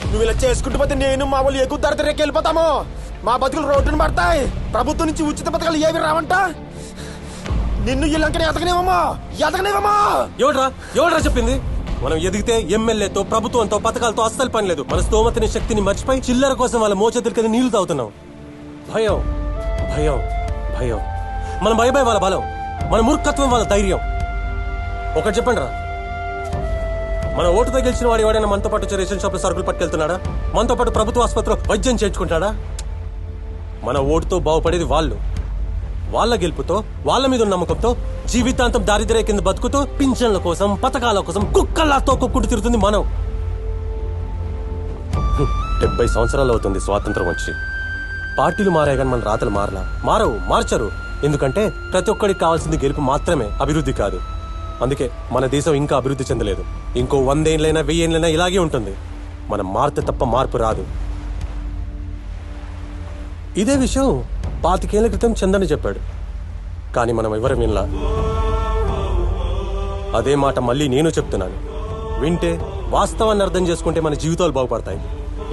నువ్వు ఇలా చేసుకుంటూ పోతే నేను మా వాళ్ళు ఎగుద్దారితే రేకెళ్ళిపోతాము. మా బతుకులు రోడ్డును పడతాయి. ప్రభుత్వం నుంచి ఉచిత పథకాలు ఏవి రావంట. నిన్ను ఇల్లంకనే ఎదగనేవమ్మా. ఎవడ్రా చెప్పింది? మనం ఎదిగితే ఎమ్మెల్యేతో ప్రభుత్వంతో పథకాలతో అస్సలు పని లేదు. మన స్తోమతిని శక్తిని మర్చిపోయి చిల్లర కోసం వాళ్ళ మోచేతుల కింద నీళ్లు తాగుతున్నాం. భయం భయం భయం. మన భయభయ వాళ్ళ బలం, మన మూర్ఖత్వం వాళ్ళ ధైర్యం. ఒకటి చెప్పండి రా, మన ఓటుతో గెలిచిన వాడు ఎవడైనా మనతో పాటు రేషన్ షాప్ లో సరుకులు పట్టుకెళ్తున్నాడా? మనతో పాటు ప్రభుత్వ ఆసుపత్రిలో వైద్యం చేయించుకుంటాడా? మన ఓటుతో బాగుపడేది వాళ్ళు. వాళ్ళ గెలుపుతో, వాళ్ళ మీద ఉన్న నమ్మకంతో జీవితాంతం దారిద్ర్య కింద బతుకుతూ పింఛన్ల కోసం, పథకాల కోసం కుక్కల్లాతో కుక్కుంటూ తిరుగుతుంది మనం. 70 సంవత్సరాలు అవుతుంది స్వాతంత్రం వచ్చి. పార్టీలు మారాయి కానీ మన రాతలు మార్చరు. ఎందుకంటే ప్రతి ఒక్కడికి కావాల్సింది గెలుపు మాత్రమే, అభివృద్ధి కాదు. అందుకే మన దేశం ఇంకా అభివృద్ధి చెందలేదు. ఇంకో 100 ఏళ్ళైనా 1000 ఏళ్ళైనా ఇలాగే ఉంటుంది. మనం మారితే తప్ప మార్పు రాదు. ఇదే విషయం 25 ఏళ్ల క్రితం చందని చెప్పాడు, కానీ మనం ఎవరు వినలా. అదే మాట మళ్ళీ నేను చెప్తున్నాను. వింటే, వాస్తవాన్ని అర్థం చేసుకుంటే మన జీవితాలు బాగుపడతాయి.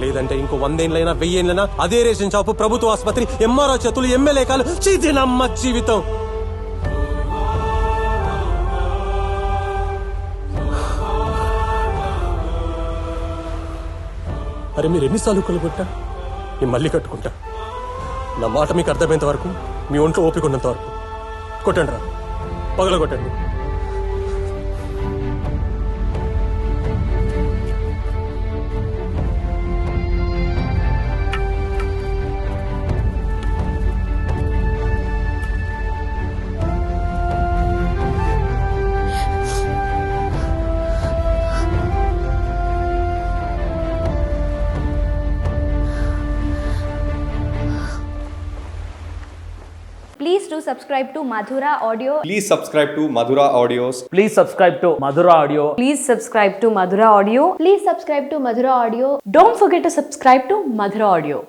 లేదంటే ఇంకో 100 ఏళ్ళైనా 1000 ఏళ్ళైనా అదే రేషన్ షాపు, ప్రభుత్వ ఆసుపత్రి, ఎంఆర్ఓ చేతులు, ఎమ్మెల్యే కాలు, చీదినమ్మ జీవితం. అరే మీరు ఎన్నిసార్లు కొనుక్కుంటా నేను మళ్ళీ కట్టుకుంటా. నా మాట మీకు అర్థమైనంత వరకు, మీ ఒంట్లో ఓపిక ఉన్నంత వరకు కొట్టండి రా, పగల కొట్టండి. Please do subscribe to Madhura Audio. Please subscribe to Madhura Audios. Please subscribe to Madhura Audio. Please subscribe to Madhura Audio. Please subscribe to Madhura Audio. Don't forget to subscribe to Madhura Audio.